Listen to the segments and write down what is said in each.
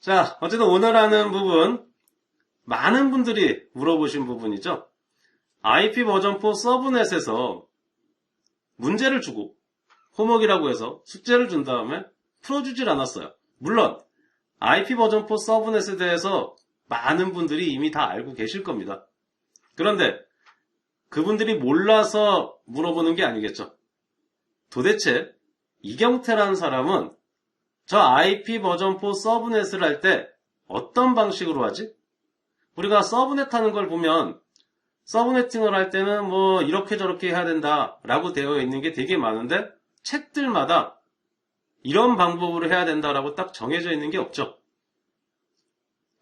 자, 어쨌든 오늘 하는 부분, 많은 분들이 물어보신 부분이죠. IP 버전4 서브넷에서 문제를 주고 홈워크이라고 해서 숙제를 준 다음에 풀어주질 않았어요. 물론 IP 버전4 서브넷에 대해서 많은 분들이 이미 다 알고 계실 겁니다. 그런데 그분들이 몰라서 물어보는 게 아니겠죠. 도대체 이경태라는 사람은 저 IP 버전4 서브넷을 할 때 어떤 방식으로 하지? 우리가 서브넷 하는 걸 보면 서브네팅을 할 때는 뭐 이렇게 저렇게 해야 된다 라고 되어 있는 게 되게 많은데 책들마다 이런 방법으로 해야 된다라고 딱 정해져 있는 게 없죠.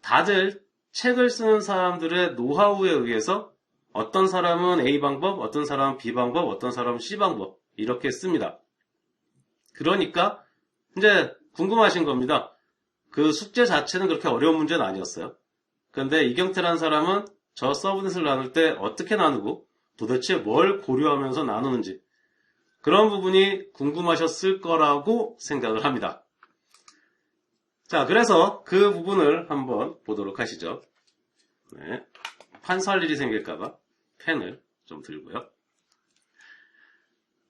다들 책을 쓰는 사람들의 노하우에 의해서 어떤 사람은 A 방법, 어떤 사람은 B 방법, 어떤 사람은 C 방법 이렇게 씁니다. 그러니까 이제 궁금하신 겁니다. 그 숙제 자체는 그렇게 어려운 문제는 아니었어요. 그런데 이경태라는 사람은 저 서브넷을 나눌 때 어떻게 나누고 도대체 뭘 고려하면서 나누는지 그런 부분이 궁금하셨을 거라고 생각을 합니다. 자, 그래서 그 부분을 한번 보도록 하시죠. 네, 판사할 일이 생길까봐 펜을 좀 들고요.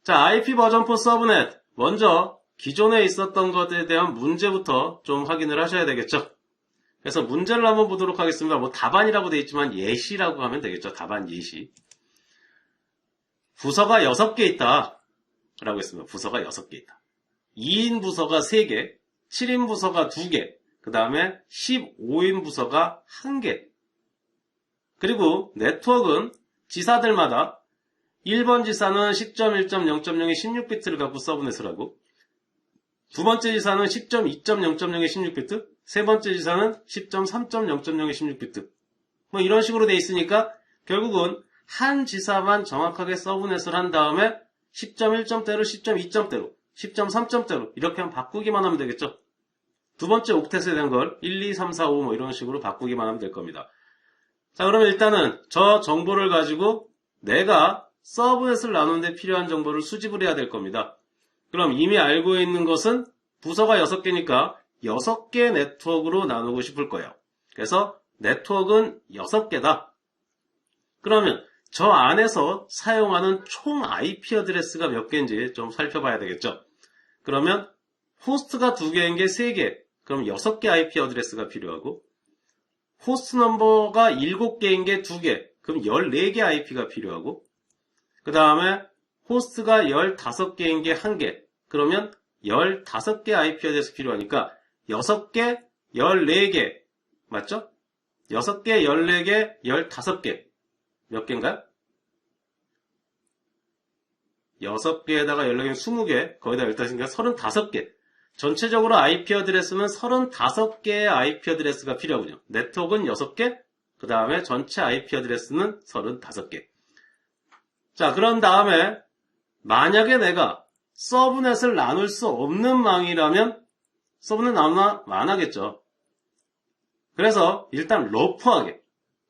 자, IP 버전4 서브넷 먼저 기존에 있었던 것에 대한 문제부터 좀 확인을 하셔야 되겠죠. 그래서 문제를 한번 보도록 하겠습니다. 뭐 답안이라고 되어 있지만 예시라고 하면 되겠죠. 답안 예시. 부서가 6개 있다 라고 했습니다. 부서가 6개 있다. 2인 부서가 3개, 7인 부서가 2개, 그 다음에 15인 부서가 1개. 그리고 네트워크는 지사들마다 1번 지사는 10.1.0.0의 16비트를 갖고 서브넷을 하고 두 번째 지사는 10.2.0.0의 16비트, 세 번째 지사는 10.3.0.0의 16비트. 뭐 이런 식으로 돼 있으니까 결국은 한 지사만 정확하게 서브넷을 한 다음에 10.1점대로, 10.2점대로, 10.3점대로 이렇게 바꾸기만 하면 되겠죠. 두 번째 옥텟에 대한 걸 1, 2, 3, 4, 5 뭐 이런 식으로 바꾸기만 하면 될 겁니다. 자, 그러면 일단은 저 정보를 가지고 내가 서브넷을 나누는데 필요한 정보를 수집을 해야 될 겁니다. 그럼 이미 알고 있는 것은 부서가 6개니까 6개 네트워크로 나누고 싶을 거예요. 그래서 네트워크는 6개다. 그러면 저 안에서 사용하는 총 IP 어드레스가 몇 개인지 좀 살펴봐야 되겠죠. 그러면 호스트가 2개인 게 3개. 그럼 6개 IP 어드레스가 필요하고 호스트 넘버가 7개인 게 2개. 그럼 14개 IP가 필요하고 그 다음에 호스트가 15개인 게 1개. 그러면 15개 IP 어드레스 필요하니까 6개, 14개. 맞죠? 6개, 14개, 15개. 몇 개인가요? 6개에다가 14개는 20개, 거기다 15개니까 35개. 전체적으로 IP 어드레스는 35개의 IP 어드레스가 필요하군요. 네트워크는 6개, 그 다음에 전체 IP 어드레스는 35개. 자, 그런 다음에 만약에 내가 서브넷을 나눌 수 없는 망이라면 서브넷 나누나 만하겠죠. 그래서 일단 러프하게,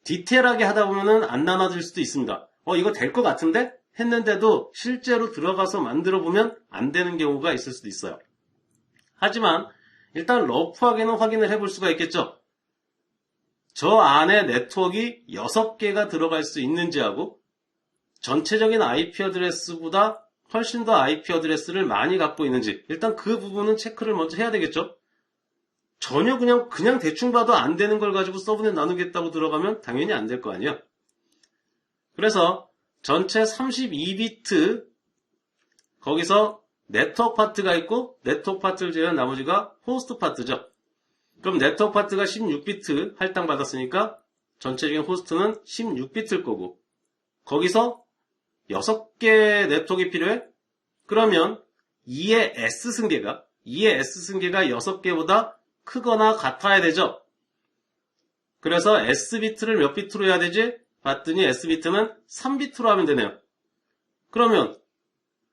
디테일하게 하다 보면은 안 나눠질 수도 있습니다. 이거 될 것 같은데? 했는데도 실제로 들어가서 만들어 보면 안 되는 경우가 있을 수도 있어요. 하지만 일단 러프하게는 확인을 해볼 수가 있겠죠. 저 안에 네트워크가 6개가 들어갈 수 있는지하고 전체적인 IP 어드레스보다 훨씬 더 IP 어드레스를 많이 갖고 있는지 일단 그 부분은 체크를 먼저 해야 되겠죠. 전혀 그냥 대충 봐도 안 되는 걸 가지고 서브넷 나누겠다고 들어가면 당연히 안 될 거 아니에요. 그래서 전체 32비트 거기서 네트워크 파트가 있고 네트워크 파트를 제외한 나머지가 호스트 파트죠. 그럼 네트워크 파트가 16비트 할당받았으니까 전체적인 호스트는 16비트일 거고 거기서 6개 네트워크가 필요해? 그러면 2의 S승계가 6개보다 크거나 같아야 되죠. 그래서 S비트를 몇 비트로 해야 되지? 봤더니 S비트는 3비트로 하면 되네요. 그러면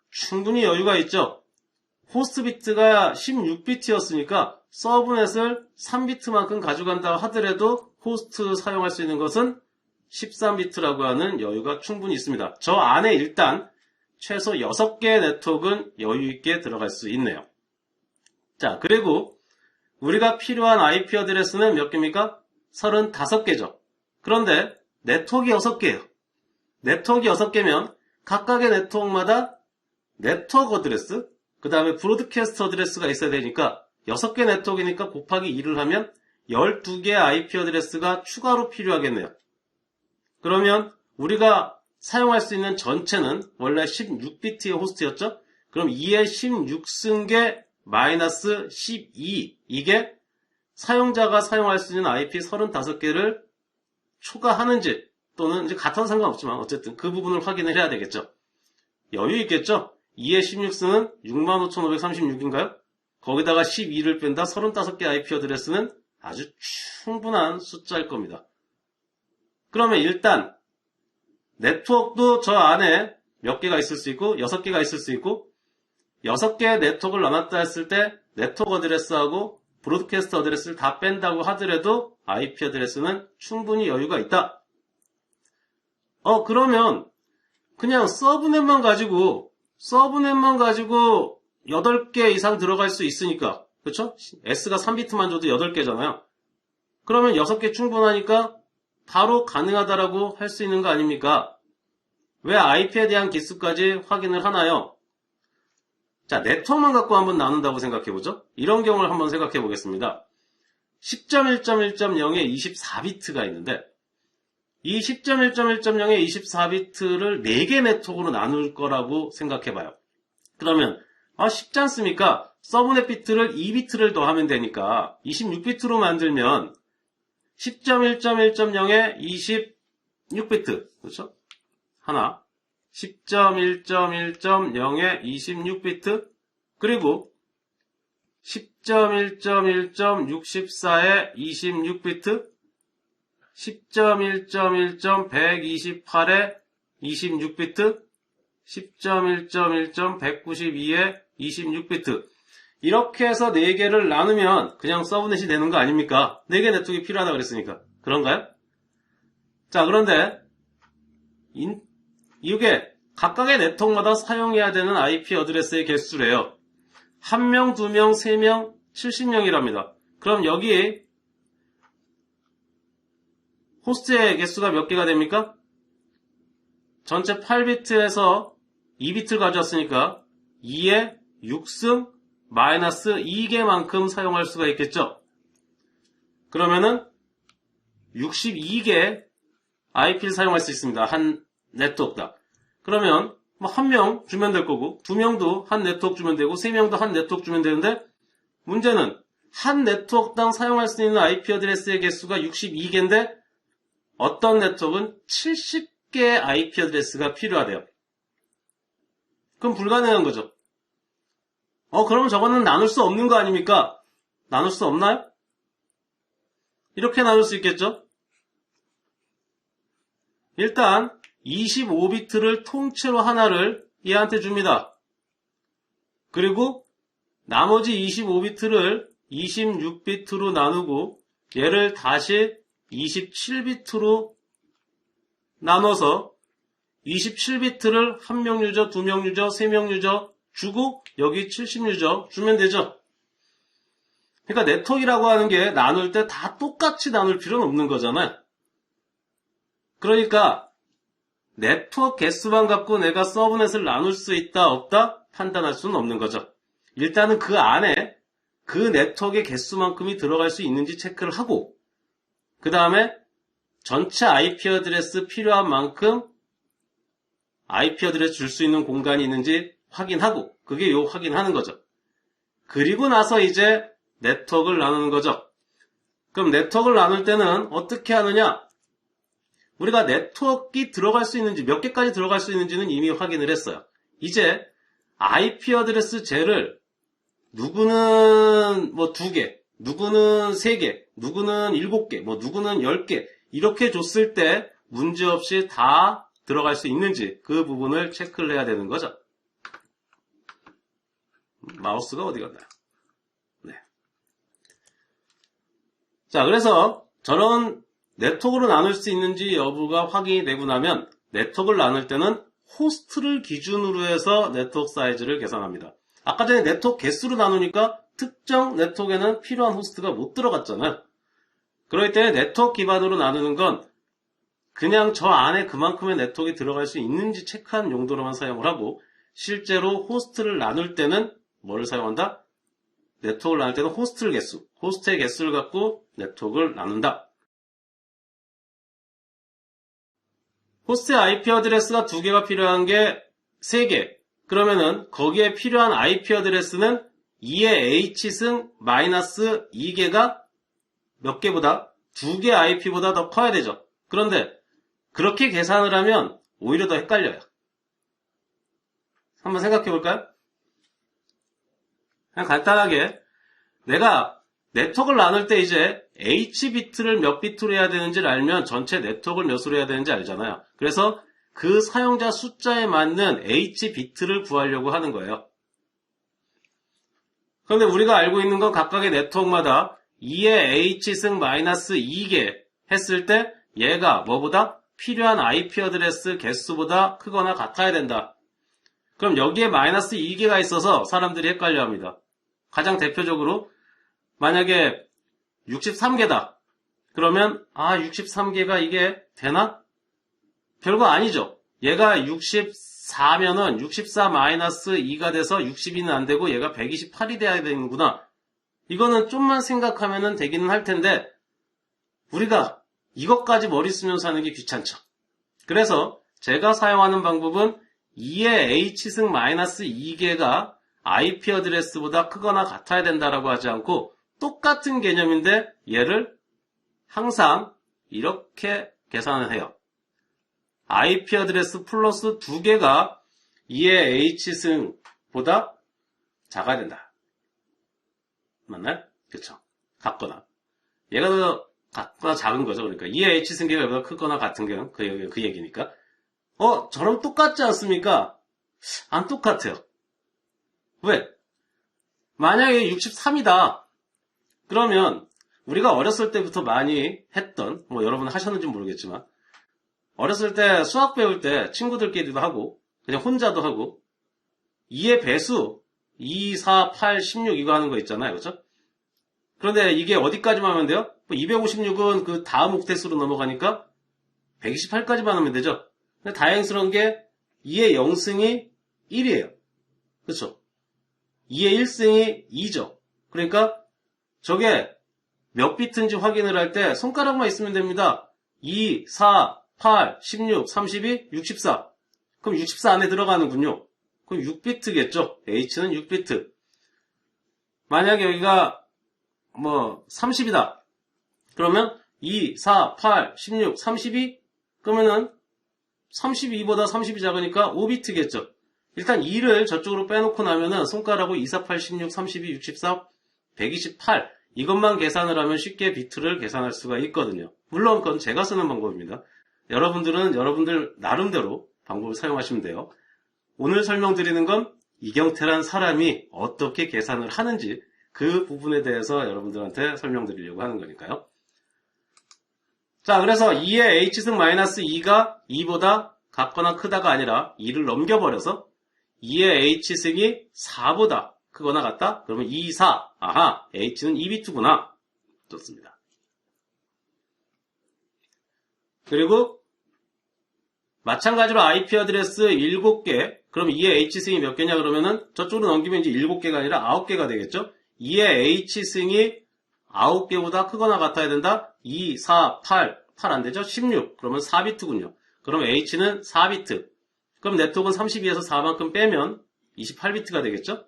충분히 여유가 있죠. 호스트 비트가 16비트였으니까 서브넷을 3비트만큼 가져간다 하더라도 호스트 사용할 수 있는 것은 13비트라고 하는 여유가 충분히 있습니다. 저 안에 일단 최소 6개의 네트워크는 여유 있게 들어갈 수 있네요. 자, 그리고 우리가 필요한 IP 어드레스는 몇 개입니까? 35개죠. 그런데 네트워크 6개예요. 네트워크 6개면 각각의 네트워크마다 네트워크 어드레스, 그 다음에 브로드캐스트 어드레스가 있어야 되니까 6개 네트워크니까 곱하기 2를 하면 12개의 IP 어드레스가 추가로 필요하겠네요. 그러면 우리가 사용할 수 있는 전체는 원래 16비트의 호스트였죠? 그럼 2의 16승계 마이너스 12, 이게 사용자가 사용할 수 있는 IP 35개를 초과하는지 또는 이제 같아도 상관없지만 어쨌든 그 부분을 확인을 해야 되겠죠. 여유 있겠죠? 2의 16승은 65,536인가요? 거기다가 12를 뺀다 35개 IP 어드레스는 아주 충분한 숫자일 겁니다. 그러면 일단 네트워크도 저 안에 몇 개가 있을 수 있고 6개가 있을 수 있고 6개의 네트워크를 나눴다 했을 때 네트워크 어드레스하고 브로드캐스트 어드레스를 다 뺀다고 하더라도 IP 어드레스는 충분히 여유가 있다. 그러면 그냥 서브넷만 가지고 8개 이상 들어갈 수 있으니까, 그렇죠? S가 3비트만 줘도 8개잖아요. 그러면 6개 충분하니까 바로 가능하다라고 할 수 있는 거 아닙니까? 왜 IP에 대한 기수까지 확인을 하나요? 자, 네트워크만 갖고 한번 나눈다고 생각해보죠. 이런 경우를 한번 생각해 보겠습니다. 10.1.1.0에 24비트가 있는데 이 10.1.1.0의 24비트를 4개 네트워크로 나눌 거라고 생각해봐요. 그러면 쉽지 않습니까? 서브넷 비트를 2비트를 더하면 되니까 26비트로 만들면 10.1.1.0에 26비트, 그렇죠? 하나, 10.1.1.0에 26비트, 그리고 10.1.1.64에 26비트, 10.1.1.128에 26비트, 10.1.1.192에 26비트. 이렇게 해서 4개를 나누면 그냥 서브넷이 되는 거 아닙니까? 4개 네트워크가 필요하다고 그랬으니까. 그런가요? 자, 그런데 이게 각각의 네트워크마다 사용해야 되는 IP 어드레스의 개수래요. 1명, 2명, 3명, 70명이랍니다. 그럼 여기 호스트의 개수가 몇 개가 됩니까? 전체 8비트에서 2비트를 가져왔으니까 2의 6승 마이너스 2개만큼 사용할 수가 있겠죠. 그러면은 62개 IP를 사용할 수 있습니다. 한 네트워크다. 그러면 뭐 1명 주면 될 거고 2명도 한 네트워크 주면 되고 3명도 한 네트워크 주면 되는데 문제는 한 네트워크당 사용할 수 있는 IP 어드레스의 개수가 62개인데 어떤 네트워크는 70개의 IP 어드레스가 필요하대요. 그럼 불가능한 거죠. 그러면 저거는 나눌 수 없는 거 아닙니까? 나눌 수 없나요? 이렇게 나눌 수 있겠죠? 일단 25비트를 통째로 하나를 얘한테 줍니다. 그리고 나머지 25비트를 26비트로 나누고 얘를 다시 27비트로 나눠서 27비트를 1명 유저, 2명 유저, 3명 유저 주고 여기 70유저 주면 되죠. 그러니까 네트워크라고 하는 게 나눌 때 다 똑같이 나눌 필요는 없는 거잖아요. 그러니까 네트워크 개수만 갖고 내가 서브넷을 나눌 수 있다 없다 판단할 수는 없는 거죠. 일단은 그 안에 그 네트워크의 개수만큼이 들어갈 수 있는지 체크를 하고 그 다음에 전체 IP 어드레스 필요한 만큼 IP 어드레스 줄 수 있는 공간이 있는지 확인하고 그게 요 확인하는 거죠. 그리고 나서 이제 네트워크를 나누는 거죠. 그럼 네트워크를 나눌 때는 어떻게 하느냐? 우리가 네트워크가 들어갈 수 있는지 몇 개까지 들어갈 수 있는지는 이미 확인을 했어요. 이제 IP 어드레스 제를 누구는 뭐 2개, 누구는 3개, 누구는 7개, 뭐 누구는 10개 이렇게 줬을 때 문제없이 다 들어갈 수 있는지 그 부분을 체크를 해야 되는 거죠. 마우스가 어디 갔나요? 네. 자, 그래서 저런 네트워크로 나눌 수 있는지 여부가 확인이 되고 나면 네트워크를 나눌 때는 호스트를 기준으로 해서 네트워크 사이즈를 계산합니다. 아까 전에 네트워크 개수로 나누니까 특정 네트워크에는 필요한 호스트가 못 들어갔잖아요. 그렇기 때문에 네트워크 기반으로 나누는 건 그냥 저 안에 그만큼의 네트워크가 들어갈 수 있는지 체크하는 용도로만 사용을 하고, 실제로 호스트를 나눌 때는 뭘 사용한다? 네트워크를 나눌 때는 호스트의 개수를 갖고 네트워크를 나눈다. 호스트의 IP 어드레스가 2개가 필요한 게 3개. 그러면은 거기에 필요한 IP 어드레스는 2의 H승 마이너스 2개가 몇 개보다? 2개 IP보다 더 커야 되죠. 그런데 그렇게 계산을 하면 오히려 더 헷갈려요. 한번 생각해 볼까요? 그냥 간단하게 내가 네트워크를 나눌 때 이제 H비트를 몇 비트로 해야 되는지를 알면 전체 네트워크를 몇으로 해야 되는지 알잖아요. 그래서 그 사용자 숫자에 맞는 H비트를 구하려고 하는 거예요. 그런데 우리가 알고 있는 건 각각의 네트워크마다 2의 H승 마이너스 2개 했을 때 얘가 뭐보다? 필요한 IP 어드레스 개수보다 크거나 같아야 된다. 그럼 여기에 마이너스 2개가 있어서 사람들이 헷갈려합니다. 가장 대표적으로 만약에 63개다. 그러면 63개가 이게 되나? 별거 아니죠. 얘가 64면은 64 마이너스 2가 돼서 62는 안 되고 얘가 128이 돼야 되는구나. 이거는 좀만 생각하면 되기는 할 텐데 우리가 이것까지 머리 쓰면서 하는 게 귀찮죠. 그래서 제가 사용하는 방법은 2의 H승 마이너스 2개가 IP 어드레스보다 크거나 같아야 된다라고 하지 않고 똑같은 개념인데 얘를 항상 이렇게 계산을 해요. IP 어드레스 플러스 2개가 2의 H승보다 작아야 된다. 맞나요? 그쵸. 같거나. 얘가 더 같거나 작은 거죠. 그러니까 2의 H승계가 얘보다 크거나 같은 게 그 얘기니까. 저랑 똑같지 않습니까? 안 똑같아요. 왜? 만약에 63이다. 그러면 우리가 어렸을 때부터 많이 했던, 여러분 하셨는지 모르겠지만 어렸을 때 수학 배울 때 친구들끼리도 하고 그냥 혼자도 하고 2의 배수 2, 4, 8, 16 이거 하는 거 있잖아요. 그렇죠? 그런데 이게 어디까지만 하면 돼요? 256은 그 다음 옥텟으로 넘어가니까 128까지만 하면 되죠. 근데 다행스러운 게 2의 0승이 1이에요. 그렇죠? 2의 1승이 2죠. 그러니까 저게 몇 비트인지 확인을 할 때 손가락만 있으면 됩니다. 2, 4, 8, 16, 32, 64. 그럼 64 안에 들어가는군요. 그럼 6비트겠죠. H는 6비트. 만약에 여기가 30이다. 그러면 2, 4, 8, 16, 32? 그러면은 32보다 30이 작으니까 5비트겠죠. 일단 2를 저쪽으로 빼놓고 나면은 손가락으로 2, 4, 8, 16, 32, 64, 128 이것만 계산을 하면 쉽게 비트를 계산할 수가 있거든요. 물론 그건 제가 쓰는 방법입니다. 여러분들은 여러분들 나름대로 방법을 사용하시면 돼요. 오늘 설명드리는 건 이경태란 사람이 어떻게 계산을 하는지 그 부분에 대해서 여러분들한테 설명드리려고 하는 거니까요. 자, 그래서 2의 H승 마이너스 2가 2보다 같거나 크다가 아니라 2를 넘겨버려서 2의 H승이 4보다 크거나 같다? 그러면 2, 4. 아하, H는 2비트구나. 좋습니다. 그리고 마찬가지로 IP 어드레스 7개. 그럼 2의 H승이 몇 개냐 그러면은 저쪽으로 넘기면 이제 7개가 아니라 9개가 되겠죠? 2의 H승이 9개보다 크거나 같아야 된다? 2, 4, 8 안 되죠? 16. 그러면 4비트군요. 그럼 H는 4비트. 그럼 네트워크는 32에서 4만큼 빼면 28비트가 되겠죠?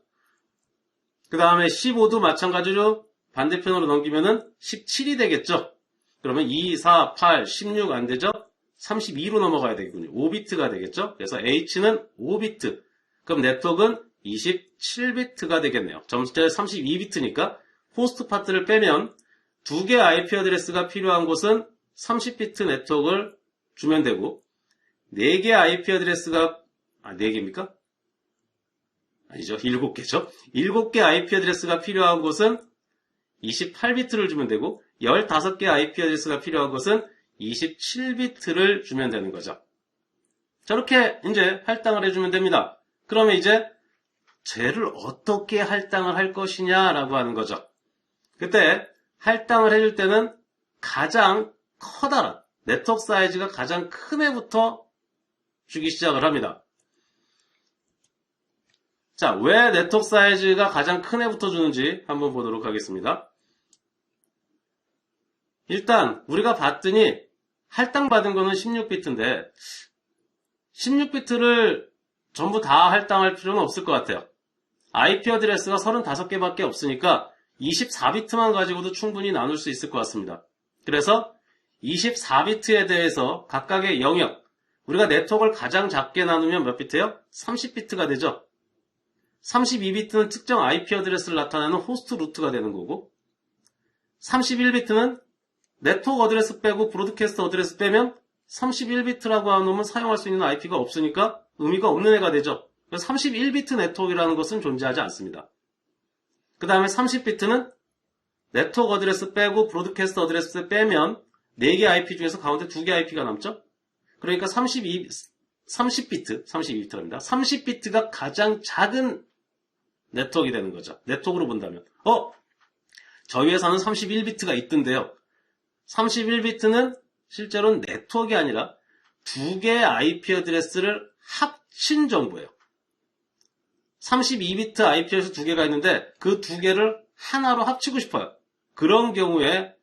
그 다음에 15도 마찬가지로 반대편으로 넘기면은 17이 되겠죠? 그러면 2, 4, 8, 16 안 되죠? 32로 넘어가야 되겠군요. 5비트가 되겠죠? 그래서 H는 5비트. 그럼 네트워크는 27비트가 되겠네요. 점수대 32비트니까 호스트 파트를 빼면 2개 IP 어드레스가 필요한 곳은 30비트 네트워크를 주면 되고 4개 IP 어드레스가 4개입니까? 아니죠. 7개죠. 7개 IP 어드레스가 필요한 곳은 28비트를 주면 되고 15개 IP 어드레스가 필요한 곳은 27비트를 주면 되는 거죠. 저렇게 이제 할당을 해주면 됩니다. 그러면 이제 쟤를 어떻게 할당을 할 것이냐라고 하는 거죠. 그때 할당을 해줄 때는 가장 커다란 네트워크 사이즈가 가장 큰 애부터 주기 시작을 합니다. 자, 왜 네트워크 사이즈가 가장 큰 애부터 주는지 한번 보도록 하겠습니다. 일단 우리가 봤더니 할당받은 거는 16비트인데 16비트를 전부 다 할당할 필요는 없을 것 같아요. IP 어드레스가 35개밖에 없으니까 24비트만 가지고도 충분히 나눌 수 있을 것 같습니다. 그래서 24비트에 대해서 각각의 영역, 우리가 네트워크를 가장 작게 나누면 몇 비트예요? 30비트가 되죠. 32비트는 특정 IP 어드레스를 나타내는 호스트 루트가 되는 거고 31비트는 네트워크 어드레스 빼고 브로드캐스트 어드레스 빼면 31비트라고 하면 사용할 수 있는 IP가 없으니까 의미가 없는 애가 되죠. 그래서 31비트 네트워크라는 것은 존재하지 않습니다. 그 다음에 30비트는 네트워크 어드레스 빼고 브로드캐스트 어드레스 빼면 4개 IP 중에서 가운데 2개 IP가 남죠. 그러니까 32비트랍니다. 30비트가 가장 작은 네트워크가 되는 거죠. 네트워크로 본다면. 저희 회사는 31비트가 있던데요. 31비트는 실제로는 네트워크가 아니라 2개의 IP 어드레스를 합친 정보예요. 32비트 IP에서 2개가 있는데 그 2개를 하나로 합치고 싶어요. 그런 경우에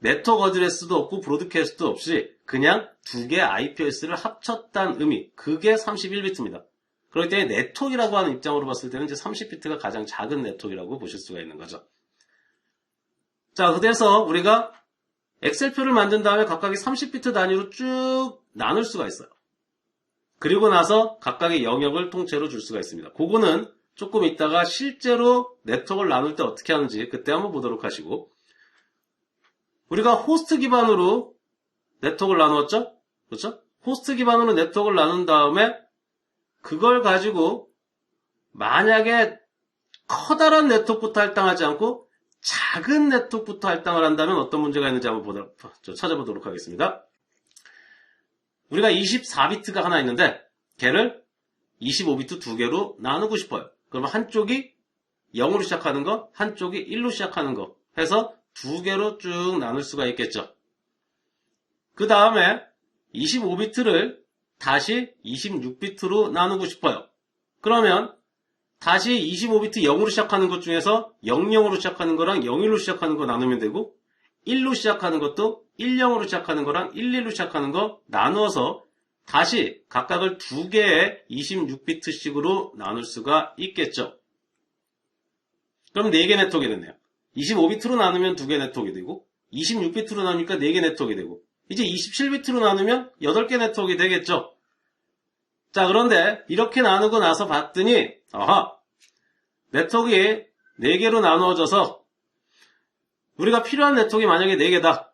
네트워크 어드레스도 없고 브로드캐스트도 없이 그냥 2개의 IPS를 합쳤다는 의미, 그게 31비트입니다. 그렇기 때문에 네트워크라고 하는 입장으로 봤을 때는 이제 30비트가 가장 작은 네트워크라고 보실 수가 있는 거죠. 자, 그래서 우리가 엑셀표를 만든 다음에 각각의 30비트 단위로 쭉 나눌 수가 있어요. 그리고 나서 각각의 영역을 통째로 줄 수가 있습니다. 그거는 조금 이따가 실제로 네트워크를 나눌 때 어떻게 하는지 그때 한번 보도록 하시고, 우리가 호스트 기반으로 네트워크를 나누었죠? 그렇죠? 호스트 기반으로 네트워크를 나눈 다음에 그걸 가지고 만약에 커다란 네트워크부터 할당하지 않고 작은 네트워크부터 할당을 한다면 어떤 문제가 있는지 한번 찾아보도록 하겠습니다. 우리가 24비트가 하나 있는데 걔를 25비트 2개로 나누고 싶어요. 그러면 한쪽이 0으로 시작하는 거, 한쪽이 1로 시작하는 거 해서 2개로 쭉 나눌 수가 있겠죠. 그 다음에 25비트를 다시 26비트로 나누고 싶어요. 그러면 다시 25비트 0으로 시작하는 것 중에서 00으로 시작하는 거랑 01로 시작하는 거 나누면 되고 1로 시작하는 것도 10으로 시작하는 거랑 11로 시작하는 거 나누어서 다시 각각을 2개의 26비트씩으로 나눌 수가 있겠죠. 그럼 4개 네트워크가 됐네요. 25비트로 나누면 2개 네트워크가 되고 26비트로 나누니까 4개 네트워크가 되고 이제 27비트로 나누면 8개 네트워크가 되겠죠. 자, 그런데 이렇게 나누고 나서 봤더니 네트워크가 4개로 나누어져서 우리가 필요한 네트워크가 만약에 4개다.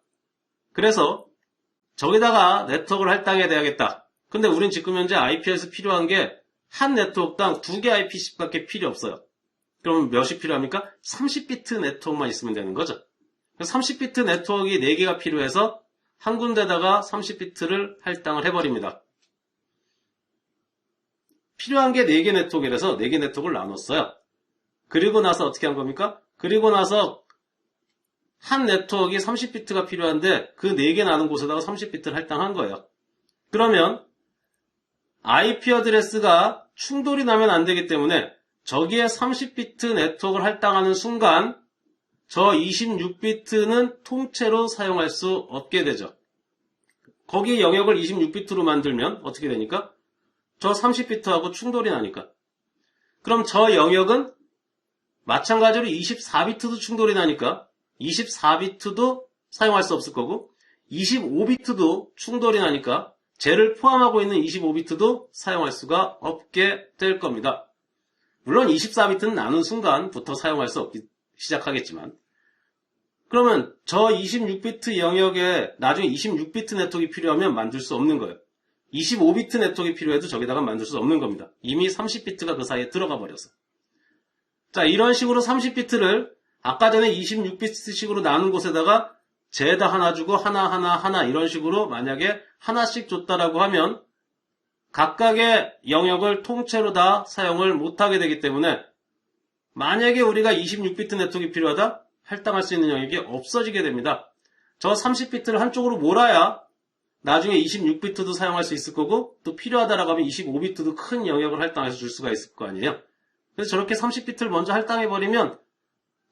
그래서 저기다가 네트워크를 할당해야 되겠다. 근데 우린 지금 현재 IP에서 필요한 게 한 네트워크당 2개 IP씩밖에 필요 없어요. 그러면 몇이 필요합니까? 30비트 네트워크만 있으면 되는 거죠. 30비트 네트워크 4개가 필요해서 한 군데다가 30비트를 할당을 해버립니다. 필요한 게 4개 네트워크라서 4개 네트워크를 나눴어요. 그리고 나서 어떻게 한 겁니까? 그리고 나서 한 네트워크에 30비트가 필요한데 그 4개 나눈 곳에다가 30비트를 할당한 거예요. 그러면 IP 어드레스가 충돌이 나면 안 되기 때문에 저기에 30비트 네트워크를 할당하는 순간 저 26비트는 통째로 사용할 수 없게 되죠. 거기에 영역을 26비트로 만들면 어떻게 되니까? 저 30비트하고 충돌이 나니까. 그럼 저 영역은 마찬가지로 24비트도 충돌이 나니까 24비트도 사용할 수 없을 거고 25비트도 충돌이 나니까 쟤를 포함하고 있는 25비트도 사용할 수가 없게 될 겁니다. 물론 24비트는 나눈 순간부터 사용할 수 없기 시작하겠지만, 그러면 저 26비트 영역에 나중에 26비트 네트워크가 필요하면 만들 수 없는 거예요. 25비트 네트워크가 필요해도 저기다가 만들 수 없는 겁니다. 이미 30비트가 그 사이에 들어가 버려서. 자, 이런 식으로 30비트를 아까 전에 26비트식으로 나눈 곳에다가 쟤다 하나 주고 하나 이런 식으로 만약에 하나씩 줬다라고 하면 각각의 영역을 통째로 다 사용을 못하게 되기 때문에 만약에 우리가 26비트 네트워크가 필요하다? 할당할 수 있는 영역이 없어지게 됩니다. 저 30비트를 한쪽으로 몰아야 나중에 26비트도 사용할 수 있을 거고 또 필요하다라고 하면 25비트도 큰 영역을 할당해서 줄 수가 있을 거 아니에요. 그래서 저렇게 30비트를 먼저 할당해버리면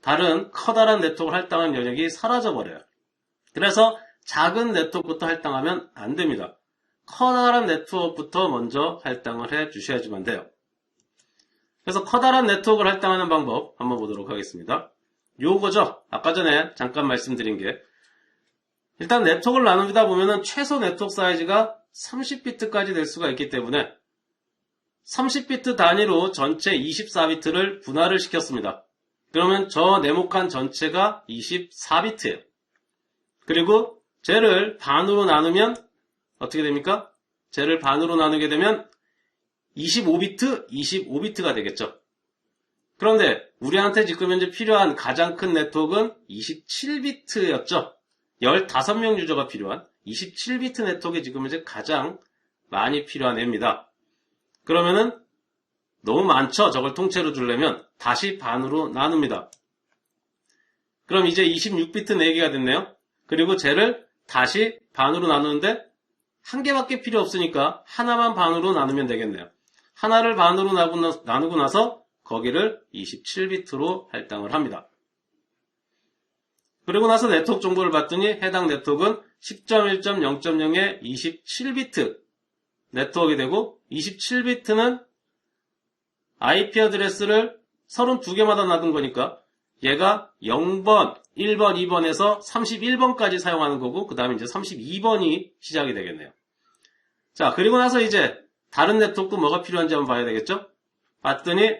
다른 커다란 네트워크를 할당한 영역이 사라져버려요. 그래서 작은 네트워크부터 할당하면 안 됩니다. 커다란 네트워크부터 먼저 할당을 해 주셔야지만 돼요. 그래서 커다란 네트워크를 할당하는 방법 한번 보도록 하겠습니다. 요거죠. 아까 전에 잠깐 말씀드린 게 일단 네트워크를 나누다 보면은 최소 네트워크 사이즈가 30비트까지 될 수가 있기 때문에 30비트 단위로 전체 24비트를 분할을 시켰습니다. 그러면 저 네모칸 전체가 24비트예요. 그리고 쟤를 반으로 나누면 어떻게 됩니까? 쟤를 반으로 나누게 되면 25비트, 25비트가 되겠죠. 그런데 우리한테 지금 현재 필요한 가장 큰 네트워크는 27비트였죠. 15명 유저가 필요한 27비트 네트워크에 지금 현재 가장 많이 필요한 애입니다. 그러면은 너무 많죠? 저걸 통째로 주려면 다시 반으로 나눕니다. 그럼 이제 26비트 4개가 됐네요. 그리고 쟤를 다시 반으로 나누는데 한 개밖에 필요 없으니까 하나만 반으로 나누면 되겠네요. 하나를 반으로 나누고 나서 거기를 27비트로 할당을 합니다. 그리고 나서 네트워크 정보를 봤더니 해당 네트워크는 10.1.0.0의 27비트 네트워크가 되고 27비트는 IP 어드레스를 32개마다 놔둔 거니까 얘가 0번, 1번, 2번에서 31번까지 사용하는 거고 그 다음에 이제 32번이 시작이 되겠네요. 자, 그리고 나서 이제 다른 네트워크 뭐가 필요한지 한번 봐야 되겠죠? 봤더니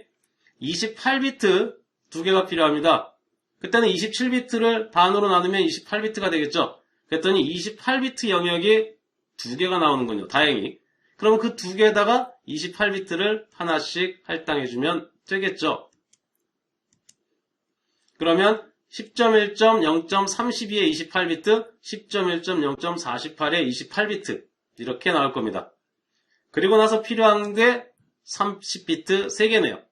28비트 2개가 필요합니다. 그때는 27비트를 반으로 나누면 28비트가 되겠죠? 그랬더니 28비트 영역이 2개가 나오는군요. 다행히. 그럼 그 2개에다가 28비트를 하나씩 할당해주면 되겠죠? 그러면 10.1.0.32의 28비트, 10.1.0.48의 28비트 이렇게 나올 겁니다. 그리고 나서 필요한 게 30비트 3개네요.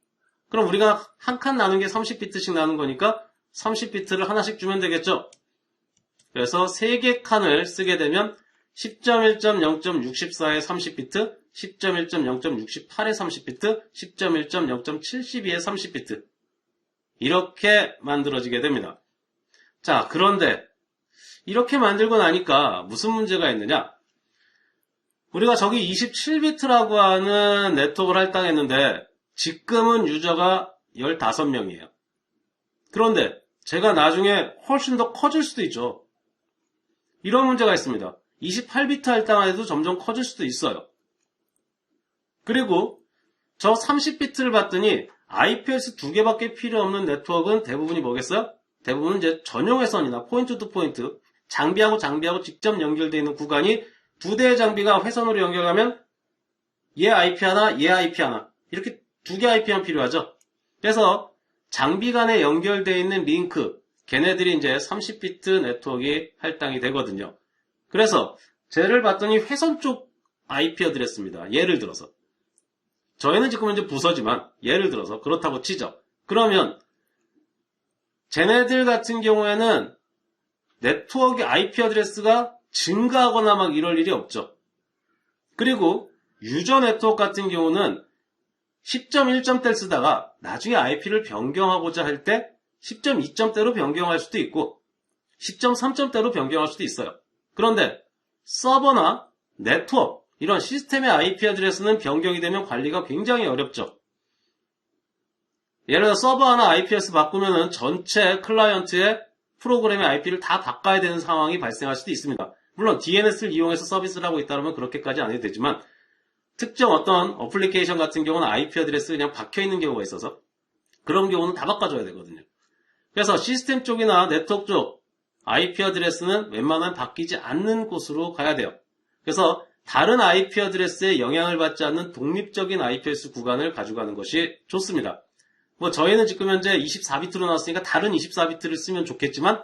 그럼 우리가 한 칸 나눈 게 30비트씩 나눈 거니까 30비트를 하나씩 주면 되겠죠? 그래서 3개 칸을 쓰게 되면 10.1.0.64의 30비트, 10.1.0.68의 30비트, 10.1.0.72의 30비트 이렇게 만들어지게 됩니다. 자, 그런데 이렇게 만들고 나니까 무슨 문제가 있느냐? 우리가 저기 27비트라고 하는 네트워크를 할당했는데 지금은 유저가 15명이에요. 그런데 제가 나중에 훨씬 더 커질 수도 있죠. 이런 문제가 있습니다. 28비트 할당해도 점점 커질 수도 있어요. 그리고 저 30비트를 봤더니 IPS 2개밖에 필요 없는 네트워크는 대부분이 뭐겠어요? 대부분 이제 전용 회선이나 포인트 투 포인트, 장비하고 직접 연결되어 있는 구간이 2대의 장비가 회선으로 연결하면 얘 IP 하나, 얘 IP 하나 이렇게 2개 IP만 필요하죠. 그래서 장비 간에 연결되어 있는 링크, 걔네들이 이제 30비트 네트워크가 할당이 되거든요. 그래서 쟤를 봤더니 회선 쪽 IP 어드레스입니다. 예를 들어서. 저희는 지금 이제 부서지만 예를 들어서 그렇다고 치죠. 그러면 쟤네들 같은 경우에는 네트워크 IP 어드레스가 증가하거나 막 이럴 일이 없죠. 그리고 유저 네트워크 같은 경우는 10.1점대를 쓰다가 나중에 IP를 변경하고자 할 때 10.2점대로 변경할 수도 있고 10.3점대로 변경할 수도 있어요. 그런데 서버나 네트워크 이런 시스템의 IP 어드레스는 변경이 되면 관리가 굉장히 어렵죠. 예를 들어 서버 하나 IPS 바꾸면은 전체 클라이언트의 프로그램의 IP를 다 바꿔야 되는 상황이 발생할 수도 있습니다. 물론 DNS를 이용해서 서비스를 하고 있다면 그렇게까지 안 해도 되지만 특정 어떤 어플리케이션 같은 경우는 IP 어드레스 그냥 박혀있는 경우가 있어서 그런 경우는 다 바꿔줘야 되거든요. 그래서 시스템 쪽이나 네트워크 쪽 IP 어드레스는 웬만하면 바뀌지 않는 곳으로 가야 돼요. 그래서 다른 IP 어드레스에 영향을 받지 않는 독립적인 IPS 구간을 가져가는 것이 좋습니다. 뭐 저희는 지금 현재 24비트로 나왔으니까 다른 24비트를 쓰면 좋겠지만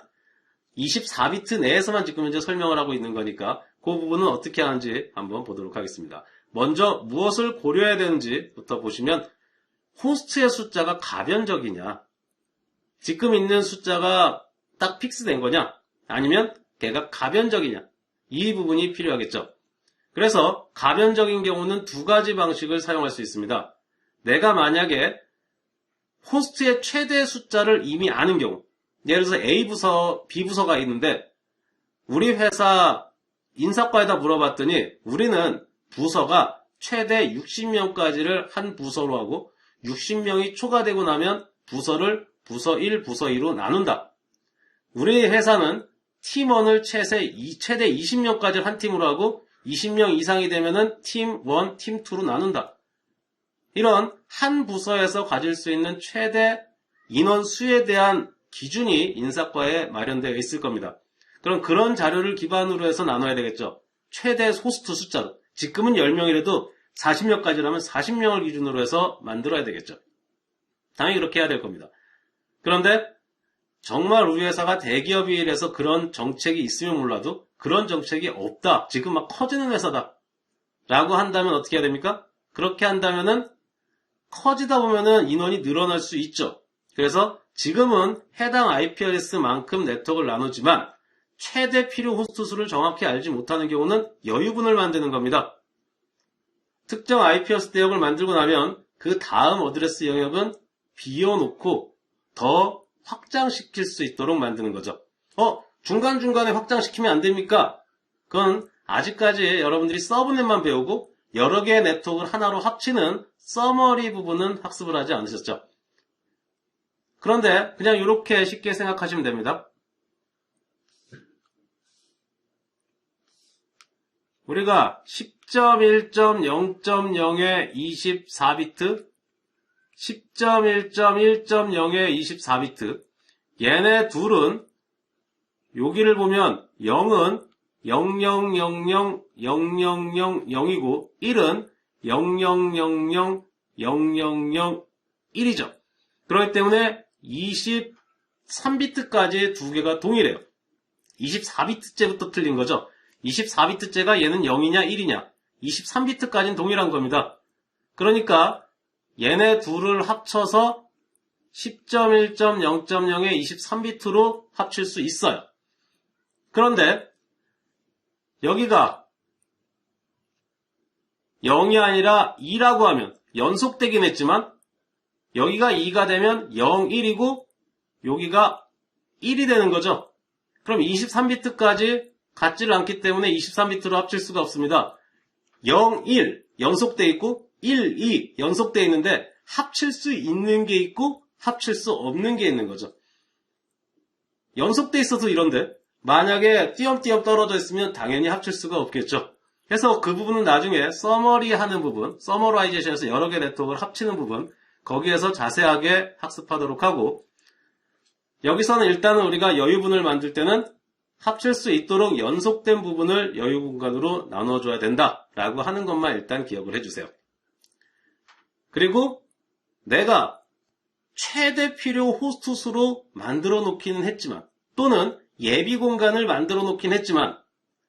24비트 내에서만 지금 현재 설명을 하고 있는 거니까 그 부분은 어떻게 하는지 한번 보도록 하겠습니다. 먼저 무엇을 고려해야 되는지부터 보시면 호스트의 숫자가 가변적이냐, 지금 있는 숫자가 딱 픽스된 거냐, 아니면 걔가 가변적이냐, 이 부분이 필요하겠죠. 그래서 가변적인 경우는 두 가지 방식을 사용할 수 있습니다. 내가 만약에 호스트의 최대 숫자를 이미 아는 경우, 예를 들어서 A부서, B부서가 있는데 우리 회사 인사과에다 물어봤더니 우리는 부서가 최대 60명까지를 한 부서로 하고 60명이 초과되고 나면 부서를 부서 1, 부서 2로 나눈다. 우리 회사는 팀원을 최대 20명까지 한 팀으로 하고 20명 이상이 되면은 팀 1, 팀 2로 나눈다. 이런 한 부서에서 가질 수 있는 최대 인원 수에 대한 기준이 인사과에 마련되어 있을 겁니다. 그럼 그런 자료를 기반으로 해서 나눠야 되겠죠. 최대 호스트 숫자로. 지금은 10명이라도 40명까지라면 40명을 기준으로 해서 만들어야 되겠죠. 당연히 그렇게 해야 될 겁니다. 그런데 정말 우리 회사가 대기업이라서 그런 정책이 있으면 몰라도 그런 정책이 없다. 지금 막 커지는 회사다. 라고 한다면 어떻게 해야 됩니까? 그렇게 한다면은 커지다 보면은 인원이 늘어날 수 있죠. 그래서 지금은 해당 IP 어드레스만큼 네트워크를 나누지만 최대 필요 호스트 수를 정확히 알지 못하는 경우는 여유분을 만드는 겁니다. 특정 IP 어드레스 대역을 만들고 나면 그 다음 어드레스 영역은 비워놓고 더 확장시킬 수 있도록 만드는 거죠. 중간중간에 확장시키면 안 됩니까? 그건 아직까지 여러분들이 서브넷만 배우고 여러 개의 네트워크를 하나로 합치는 서머리 부분은 학습을 하지 않으셨죠. 그런데 그냥 이렇게 쉽게 생각하시면 됩니다. 우리가 10.1.0.0의 24비트, 10.1.1.0의 24비트, 얘네 둘은 여기를 보면 0은 00000000이고 1은 00000001이죠. 그렇기 때문에 23비트까지 두 개가 동일해요. 24비트째부터 틀린 거죠. 24비트째가 얘는 0이냐 1이냐, 23비트까지는 동일한 겁니다. 그러니까 얘네 둘을 합쳐서 10.1.0.0의 23비트로 합칠 수 있어요. 그런데 여기가 0이 아니라 2라고 하면 연속되긴 했지만 여기가 2가 되면 0, 1이고 여기가 1이 되는 거죠. 그럼 23비트까지 같지를 않기 때문에 23비트로 합칠 수가 없습니다. 0, 1 연속돼 있고 1, 2 연속돼 있는데 합칠 수 있는 게 있고 합칠 수 없는 게 있는 거죠. 연속돼 있어서 이런데 만약에 띄엄띄엄 떨어져 있으면 당연히 합칠 수가 없겠죠. 그래서 그 부분은 나중에 서머리 하는 부분, 서머라이제이션에서 여러 개 네트워크를 합치는 부분, 거기에서 자세하게 학습하도록 하고, 여기서는 일단은 우리가 여유분을 만들 때는 합칠 수 있도록 연속된 부분을 여유 공간으로 나눠줘야 된다라고 하는 것만 일단 기억을 해주세요. 그리고 내가 최대 필요 호스트 수로 만들어 놓기는 했지만, 또는 예비 공간을 만들어 놓긴 했지만,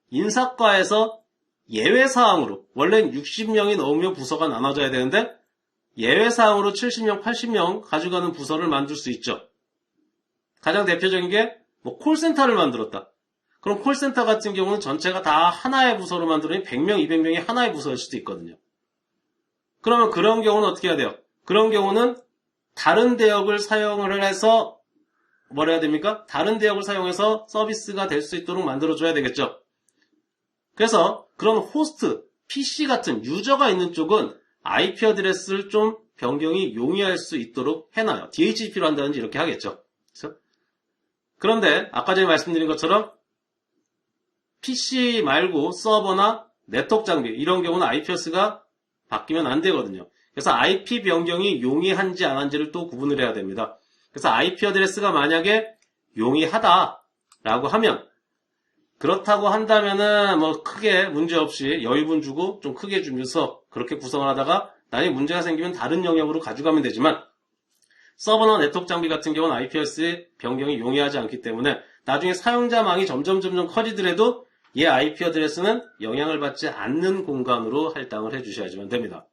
인사과에서 예외사항으로, 원래는 60명이 넘으면 부서가 나눠져야 되는데, 예외사항으로 70명, 80명 가져가는 부서를 만들 수 있죠. 가장 대표적인 게, 콜센터를 만들었다. 그럼 콜센터 같은 경우는 전체가 다 하나의 부서로 만들어니 100명, 200명이 하나의 부서일 수도 있거든요. 그러면 그런 경우는 어떻게 해야 돼요? 그런 경우는 다른 대역을 사용을 해서 뭘 해야 됩니까? 다른 대역을 사용해서 서비스가 될 수 있도록 만들어줘야 되겠죠. 그래서 그런 호스트, PC 같은 유저가 있는 쪽은 IP 어드레스를 좀 변경이 용이할 수 있도록 해놔요. DHCP로 한다든지 이렇게 하겠죠. 그렇죠? 그런데 아까 전에 말씀드린 것처럼 PC 말고 서버나 네트워크 장비 이런 경우는 IPS가 바뀌면 안 되거든요. 그래서 IP 변경이 용이한지 안 한지를 또 구분을 해야 됩니다. 그래서 IP 어드레스가 만약에 용이하다라고 하면 그렇다고 한다면은 크게 문제없이 여유분 주고 좀 크게 주면서 그렇게 구성을 하다가 나중에 문제가 생기면 다른 영역으로 가져가면 되지만 서버나 네트워크 장비 같은 경우는 IPS 변경이 용이하지 않기 때문에 나중에 사용자망이 점점 커지더라도 이 IP 어드레스는 영향을 받지 않는 공간으로 할당을 해주셔야지만 됩니다.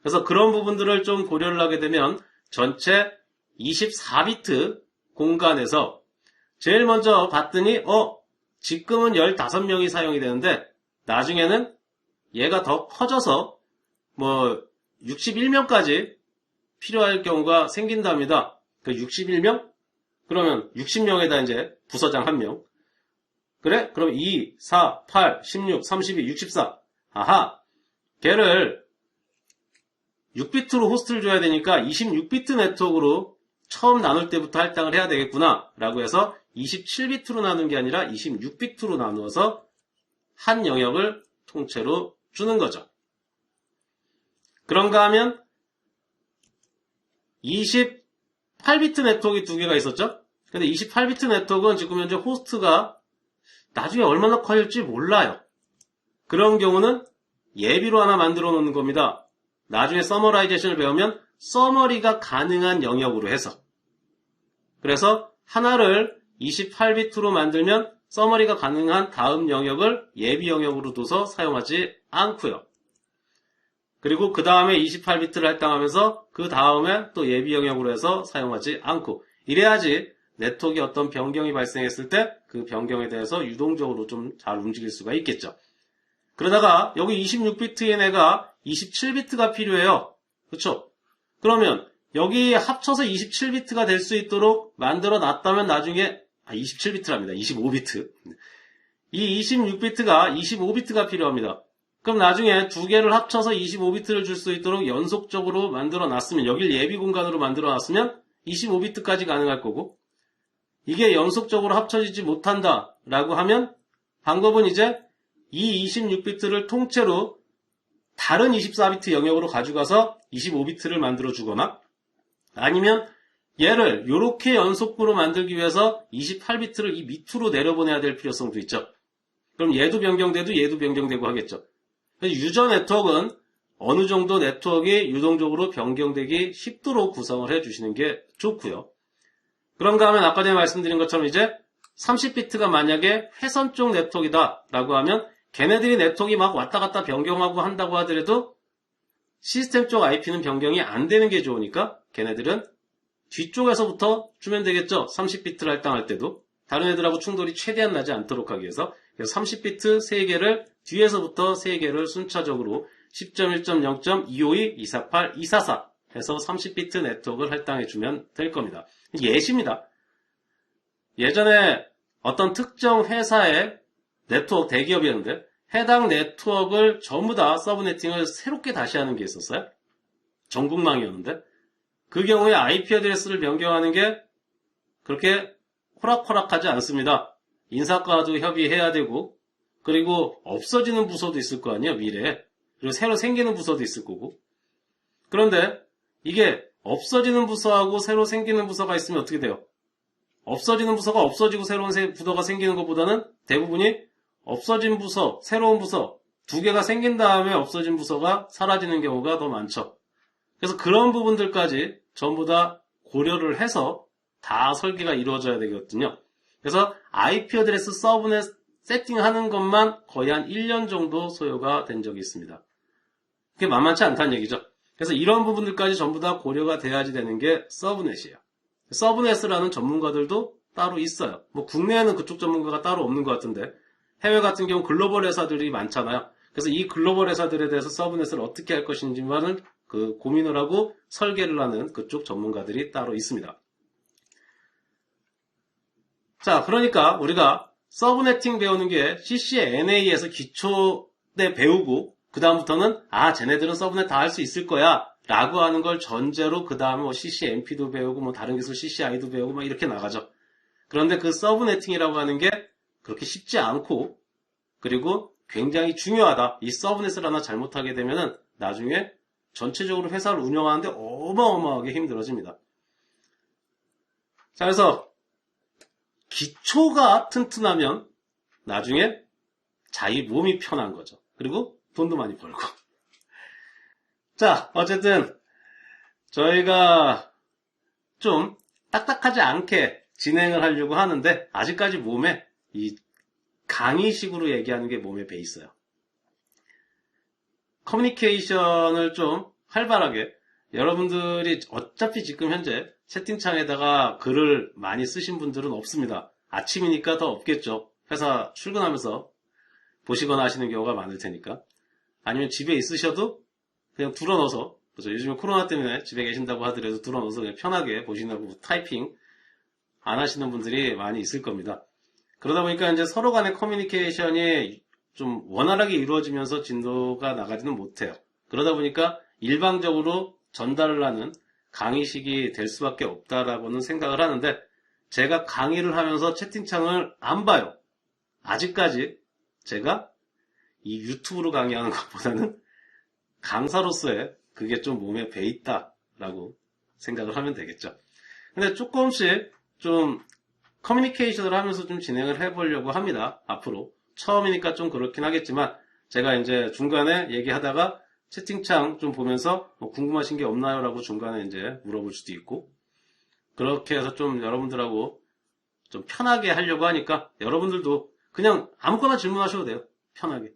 그래서 그런 부분들을 좀 고려를 하게 되면 전체 24비트 공간에서 제일 먼저 봤더니 지금은 15명이 사용이 되는데 나중에는 얘가 더 커져서 61명까지 필요할 경우가 생긴답니다. 그 61명? 그러면 60명에다 이제 부서장 1명. 그래? 그럼 2, 4, 8, 16, 32, 64. 아하. 걔를 6비트로 호스트를 줘야 되니까 26비트 네트워크로 처음 나눌 때부터 할당을 해야 되겠구나 라고 해서 27비트로 나눈 게 아니라 26비트로 나누어서 한 영역을 통째로 주는 거죠. 그런가 하면 28비트 네트워크가 두 개가 있었죠? 근데 28비트 네트워크는 지금 현재 호스트가 나중에 얼마나 커질지 몰라요. 그런 경우는 예비로 하나 만들어 놓는 겁니다. 나중에 서머라이제이션을 배우면 서머리가 가능한 영역으로 해서. 그래서 하나를 28비트로 만들면 서머리가 가능한 다음 영역을 예비 영역으로 둬서 사용하지 않고요. 그리고 그 다음에 28비트를 할당하면서 그 다음에 또 예비 영역으로 해서 사용하지 않고 이래야지 네트워크에 어떤 변경이 발생했을 때 그 변경에 대해서 유동적으로 좀 잘 움직일 수가 있겠죠. 그러다가 여기 26비트인 애가 27비트가 필요해요. 그렇죠? 그러면 여기 합쳐서 27비트가 될 수 있도록 만들어 놨다면 나중에 27비트랍니다. 25비트. 이 26비트가 25비트가 필요합니다. 그럼 나중에 두 개를 합쳐서 25비트를 줄 수 있도록 연속적으로 만들어 놨으면 여길 예비 공간으로 만들어 놨으면 25비트까지 가능할 거고 이게 연속적으로 합쳐지지 못한다 라고 하면 방법은 이제 이 26비트를 통째로 다른 24비트 영역으로 가져가서 25비트를 만들어 주거나 아니면 얘를 이렇게 연속으로 만들기 위해서 28비트를 이 밑으로 내려보내야 될 필요성도 있죠. 그럼 얘도 변경돼도 얘도 변경되고 하겠죠. 유저 네트워크는 어느 정도 네트워크가 유동적으로 변경되기 쉽도록 구성을 해주시는 게 좋고요. 그런가 하면 아까 전에 말씀드린 것처럼 이제 30비트가 만약에 회선 쪽 네트워크이다 라고 하면 걔네들이 네트워크가 막 왔다 갔다 변경하고 한다고 하더라도 시스템 쪽 IP는 변경이 안 되는 게 좋으니까 걔네들은 뒤쪽에서부터 주면 되겠죠. 30비트를 할당할 때도 다른 애들하고 충돌이 최대한 나지 않도록 하기 위해서 그래서 30비트 3개를 뒤에서부터 3개를 순차적으로 10.1.0.252, 248, 244 해서 30비트 네트워크를 할당해주면 될 겁니다. 예시입니다. 예전에 어떤 특정 회사의 네트워크 대기업이었는데 해당 네트워크를 전부 다 서브네팅을 새롭게 다시 하는 게 있었어요. 전국망이었는데 그 경우에 IP 어드레스를 변경하는 게 그렇게 호락호락하지 않습니다. 인사과도 협의해야 되고 그리고 없어지는 부서도 있을 거 아니에요. 미래에. 그리고 새로 생기는 부서도 있을 거고. 그런데 이게 없어지는 부서하고 새로 생기는 부서가 있으면 어떻게 돼요? 없어지는 부서가 없어지고 새로운 부서가 생기는 것보다는 대부분이 없어진 부서, 새로운 부서 두 개가 생긴 다음에 없어진 부서가 사라지는 경우가 더 많죠. 그래서 그런 부분들까지 전부 다 고려를 해서 다 설계가 이루어져야 되거든요. 그래서 IP 어드레스 서브넷 세팅하는 것만 거의 한 1년 정도 소요가 된 적이 있습니다. 그게 만만치 않다는 얘기죠. 그래서 이런 부분들까지 전부 다 고려가 돼야지 되는 게 서브넷이에요. 서브넷이라는 전문가들도 따로 있어요. 국내에는 그쪽 전문가가 따로 없는 것 같은데 해외 같은 경우 글로벌 회사들이 많잖아요. 그래서 이 글로벌 회사들에 대해서 서브넷을 어떻게 할 것인지만은 고민을 하고 설계를 하는 그쪽 전문가들이 따로 있습니다. 자, 그러니까 우리가 서브네팅 배우는 게 CCNA에서 기초에 배우고 그 다음부터는 쟤네들은 서브넷 다 할 수 있을 거야 라고 하는 걸 전제로 그 다음에 CCNP도 배우고 다른 기술 CCI도 배우고 이렇게 나가죠. 그런데 그 서브네팅이라고 하는 게 그렇게 쉽지 않고 그리고 굉장히 중요하다. 이 서브넷을 하나 잘못하게 되면은 나중에 전체적으로 회사를 운영하는데 어마어마하게 힘들어집니다. 자, 그래서 기초가 튼튼하면 나중에 자기 몸이 편한 거죠. 그리고 돈도 많이 벌고. 자, 어쨌든 저희가 좀 딱딱하지 않게 진행을 하려고 하는데 아직까지 몸에 이 강의식으로 얘기하는 게 몸에 배 있어요. 커뮤니케이션을 좀 활발하게, 여러분들이 어차피 지금 현재 채팅창에다가 글을 많이 쓰신 분들은 없습니다. 아침이니까 더 없겠죠. 회사 출근하면서 보시거나 하시는 경우가 많을 테니까. 아니면 집에 있으셔도 그냥 둘러넣어서, 그렇죠. 요즘에 코로나 때문에 집에 계신다고 하더라도 둘러넣어서 그냥 편하게 보시느라고 타이핑 안 하시는 분들이 많이 있을 겁니다. 그러다 보니까 이제 서로 간의 커뮤니케이션이 좀 원활하게 이루어지면서 진도가 나가지는 못해요. 그러다 보니까 일방적으로 전달을 하는 강의식이 될 수밖에 없다라고는 생각을 하는데, 제가 강의를 하면서 채팅창을 안 봐요. 아직까지 제가 이 유튜브로 강의하는 것보다는 강사로서의 그게 좀 몸에 배 있다라고 생각을 하면 되겠죠. 근데 조금씩 좀 커뮤니케이션을 하면서 좀 진행을 해보려고 합니다. 앞으로. 처음이니까 좀 그렇긴 하겠지만, 제가 이제 중간에 얘기하다가 채팅창 좀 보면서 뭐 궁금하신 게 없나요? 라고 중간에 이제 물어볼 수도 있고, 그렇게 해서 좀 여러분들하고 좀 편하게 하려고 하니까 여러분들도 그냥 아무거나 질문하셔도 돼요. 편하게.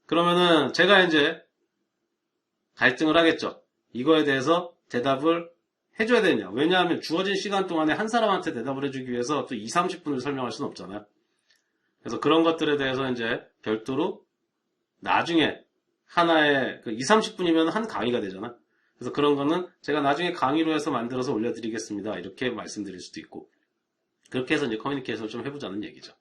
그러면은 제가 이제 갈등을 하겠죠. 이거에 대해서 대답을 해줘야 되냐. 왜냐하면 주어진 시간 동안에 한 사람한테 대답을 해주기 위해서 또 20, 30분을 설명할 수는 없잖아요. 그래서 그런 것들에 대해서 이제 별도로 나중에 하나의 20, 30분이면 한 강의가 되잖아. 그래서 그런 거는 제가 나중에 강의로 해서 만들어서 올려드리겠습니다. 이렇게 말씀드릴 수도 있고. 그렇게 해서 이제 커뮤니케이션을 좀 해보자는 얘기죠.